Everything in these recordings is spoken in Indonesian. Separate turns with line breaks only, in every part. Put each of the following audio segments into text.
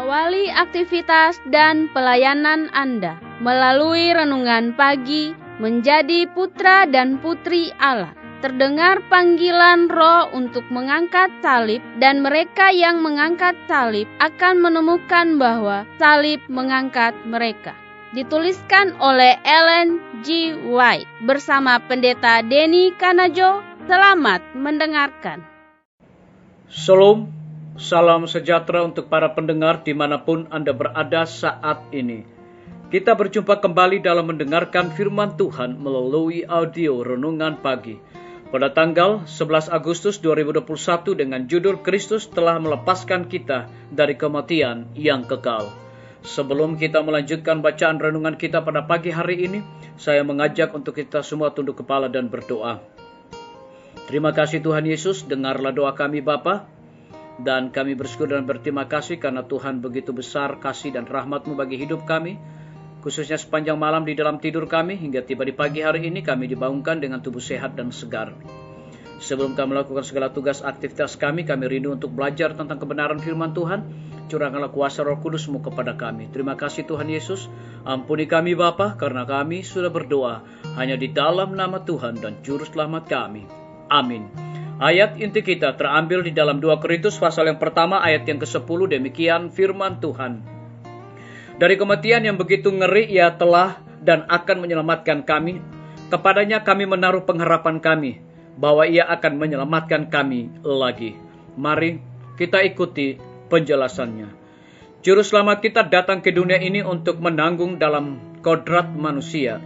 Awali aktivitas dan pelayanan Anda melalui renungan pagi menjadi putra dan putri Allah. Terdengar panggilan Roh untuk mengangkat salib, dan mereka yang mengangkat salib akan menemukan bahwa salib mengangkat mereka. Dituliskan oleh Ellen G. White bersama Pendeta Denny Kanajo. Selamat mendengarkan.
Shalom, salam sejahtera untuk para pendengar dimanapun Anda berada saat ini. Kita berjumpa kembali dalam mendengarkan firman Tuhan melalui audio Renungan Pagi pada tanggal 11 Agustus 2021 dengan judul Kristus telah melepaskan kita dari kematian yang kekal. Sebelum kita melanjutkan bacaan renungan kita pada pagi hari ini, saya mengajak untuk kita semua tunduk kepala dan berdoa. Terima kasih Tuhan Yesus, dengarlah doa kami Bapa, dan kami bersyukur dan berterima kasih karena Tuhan begitu besar kasih dan rahmat-Mu bagi hidup kami, khususnya sepanjang malam di dalam tidur kami, hingga tiba di pagi hari ini kami dibangunkan dengan tubuh sehat dan segar. Sebelum kami melakukan segala tugas aktivitas kami rindu untuk belajar tentang kebenaran firman Tuhan. Curahkanlah kuasa Roh Kudus-Mu kepada kami. Terima kasih Tuhan Yesus, ampuni kami Bapa, karena kami sudah berdoa hanya di dalam nama Tuhan dan Juru Selamat kami. Amin. Ayat inti kita terambil di dalam 2 Korintus pasal yang pertama ayat yang ke-10, demikian firman Tuhan. Dari kematian yang begitu ngeri ia telah dan akan menyelamatkan kami. Kepadanya kami menaruh pengharapan kami, bahwa ia akan menyelamatkan kami lagi. Mari kita ikuti penjelasannya. Juru selamat kita datang ke dunia ini untuk menanggung dalam kodrat manusia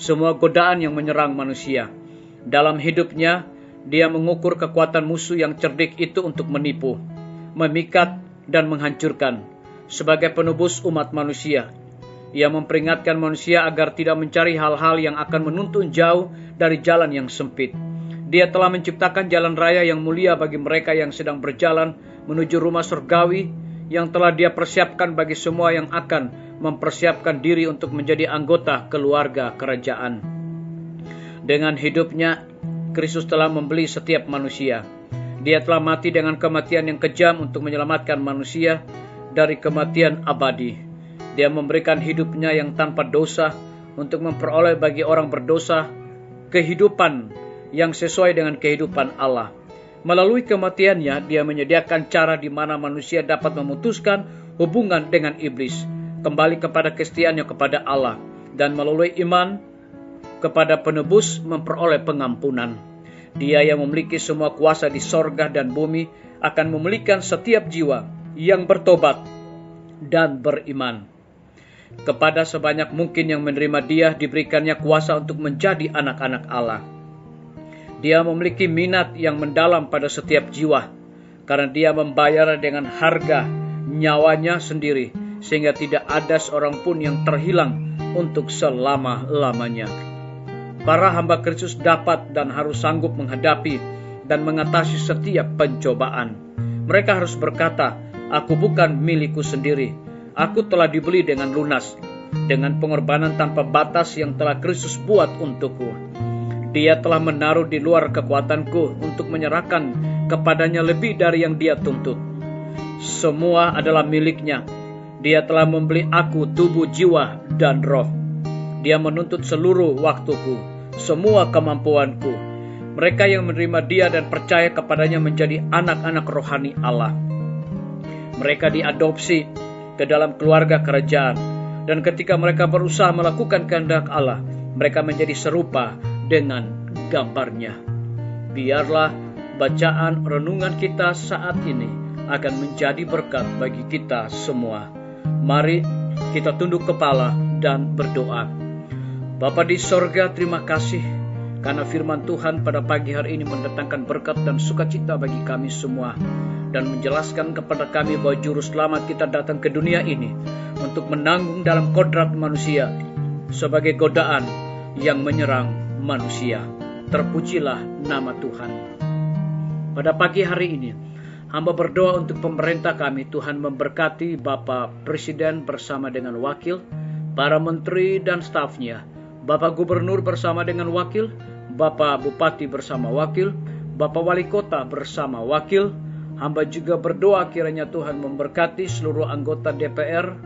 semua godaan yang menyerang manusia. Dalam hidupnya, dia mengukur kekuatan musuh yang cerdik itu untuk menipu, memikat, dan menghancurkan. Sebagai penebus umat manusia, ia memperingatkan manusia agar tidak mencari hal-hal yang akan menuntun jauh dari jalan yang sempit. Dia telah menciptakan jalan raya yang mulia bagi mereka yang sedang berjalan menuju rumah surgawi yang telah dia persiapkan bagi semua yang akan mempersiapkan diri untuk menjadi anggota keluarga kerajaan. Dengan hidupnya, Kristus telah membeli setiap manusia. Dia telah mati dengan kematian yang kejam untuk menyelamatkan manusia dari kematian abadi. Dia memberikan hidupnya yang tanpa dosa untuk memperoleh bagi orang berdosa kehidupan yang sesuai dengan kehidupan Allah. Melalui kematiannya, dia menyediakan cara di mana manusia dapat memutuskan hubungan dengan iblis, kembali kepada kesetiaannya kepada Allah, dan melalui iman kepada penebus memperoleh pengampunan. Dia yang memiliki semua kuasa di sorga dan bumi akan memulihkan setiap jiwa yang bertobat dan beriman. Kepada sebanyak mungkin yang menerima dia diberikannya kuasa untuk menjadi anak-anak Allah. Dia memiliki minat yang mendalam pada setiap jiwa, karena dia membayar dengan harga nyawanya sendiri, sehingga tidak ada seorang pun yang terhilang untuk selama-lamanya. Para hamba Kristus dapat dan harus sanggup menghadapi dan mengatasi setiap pencobaan. Mereka harus berkata, "Aku bukan milikku sendiri. Aku telah dibeli dengan lunas, dengan pengorbanan tanpa batas yang telah Kristus buat untukku. Dia telah menaruh di luar kekuatanku untuk menyerahkan kepadanya lebih dari yang dia tuntut. Semua adalah miliknya. Dia telah membeli aku tubuh, jiwa, dan roh. Dia menuntut seluruh waktuku, semua kemampuanku. Mereka yang menerima dia dan percaya kepadanya menjadi anak-anak rohani Allah. Mereka diadopsi ke dalam keluarga kerajaan, dan ketika mereka berusaha melakukan kehendak Allah, mereka menjadi serupa dengan gambarnya." Biarlah bacaan renungan kita saat ini akan menjadi berkat bagi kita semua. Mari kita tunduk kepala dan berdoa. Bapa di sorga, terima kasih karena firman Tuhan pada pagi hari ini mendatangkan berkat dan sukacita bagi kami semua, dan menjelaskan kepada kami bahwa Juru Selamat kita datang ke dunia ini untuk menanggung dalam kodrat manusia sebagai godaan yang menyerang manusia. Terpujilah nama Tuhan. Pada pagi hari ini, hamba berdoa untuk pemerintah kami. Tuhan memberkati Bapak Presiden bersama dengan wakil, para menteri dan stafnya, Bapak Gubernur bersama dengan wakil, Bapak Bupati bersama wakil, Bapak Wali Kota bersama wakil, Hamba juga berdoa kiranya Tuhan memberkati seluruh anggota DPR,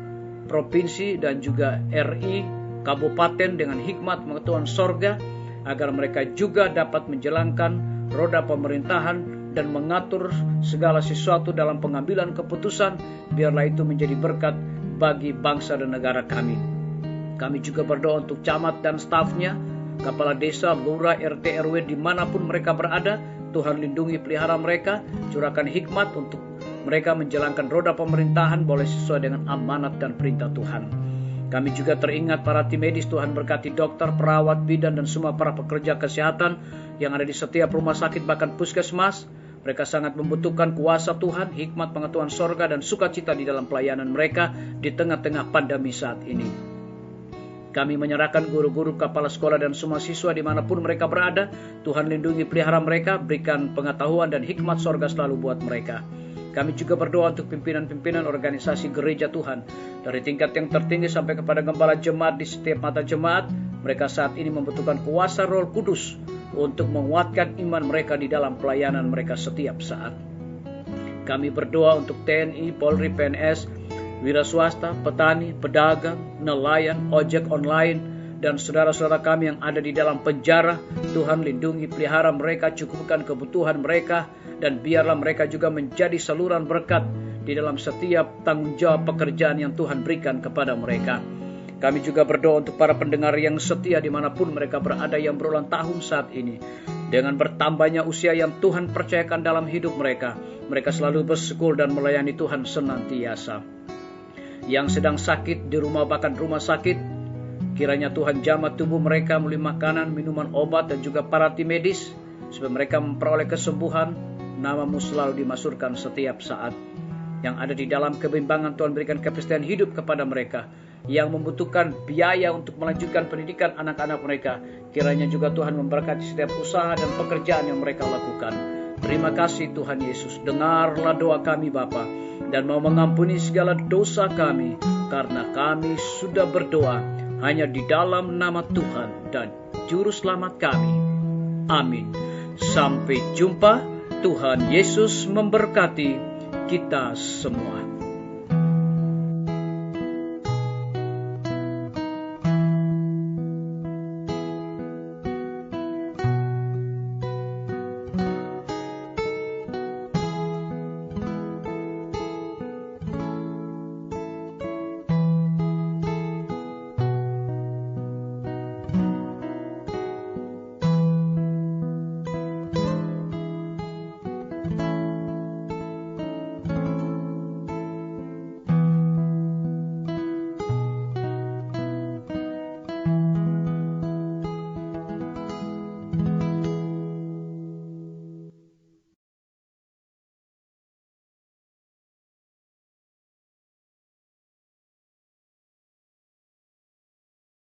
provinsi dan juga RI, kabupaten dengan hikmat pengetahuan sorga, agar mereka juga dapat menjalankan roda pemerintahan dan mengatur segala sesuatu dalam pengambilan keputusan, biarlah itu menjadi berkat bagi bangsa dan negara kami. Kami juga berdoa untuk camat dan stafnya, kepala desa, lurah, RT, RW dimanapun mereka berada. Tuhan lindungi pelihara mereka, curahkan hikmat untuk mereka menjalankan roda pemerintahan boleh sesuai dengan amanat dan perintah Tuhan. Kami juga teringat para tim medis, Tuhan berkati dokter, perawat, bidan dan semua para pekerja kesehatan yang ada di setiap rumah sakit bahkan puskesmas. Mereka sangat membutuhkan kuasa Tuhan, hikmat pengetahuan sorga dan sukacita di dalam pelayanan mereka di tengah-tengah pandemi saat ini. Kami menyerahkan guru-guru, kepala sekolah dan semua siswa dimanapun mereka berada. Tuhan lindungi pelihara mereka, berikan pengetahuan dan hikmat sorga selalu buat mereka. Kami juga berdoa untuk pimpinan-pimpinan organisasi gereja Tuhan, dari tingkat yang tertinggi sampai kepada gembala jemaat di setiap mata jemaat. Mereka saat ini membutuhkan kuasa Roh Kudus untuk menguatkan iman mereka di dalam pelayanan mereka setiap saat. Kami berdoa untuk TNI, Polri, PNS, wira swasta, petani, pedagang, nelayan, ojek online, dan saudara-saudara kami yang ada di dalam penjara. Tuhan lindungi pelihara mereka, cukupkan kebutuhan mereka, dan biarlah mereka juga menjadi saluran berkat di dalam setiap tanggung jawab pekerjaan yang Tuhan berikan kepada mereka. Kami juga berdoa untuk para pendengar yang setia dimanapun mereka berada yang berulang tahun saat ini. Dengan bertambahnya usia yang Tuhan percayakan dalam hidup mereka, mereka selalu bersyukur dan melayani Tuhan senantiasa. Yang sedang sakit di rumah bahkan rumah sakit, kiranya Tuhan jamah tubuh mereka melalui makanan, minuman, obat dan juga para tim medis, supaya mereka memperoleh kesembuhan. Nama-Mu selalu dimasyhurkan setiap saat. Yang ada di dalam kebimbangan, Tuhan berikan kepastian hidup kepada mereka. Yang membutuhkan biaya untuk melanjutkan pendidikan anak-anak mereka, kiranya juga Tuhan memberkati setiap usaha dan pekerjaan yang mereka lakukan. Terima kasih Tuhan Yesus, dengarlah doa kami Bapa, dan mau mengampuni segala dosa kami, karena kami sudah berdoa hanya di dalam nama Tuhan dan Juru Selamat kami. Amin. Sampai jumpa. Tuhan Yesus memberkati kita semua.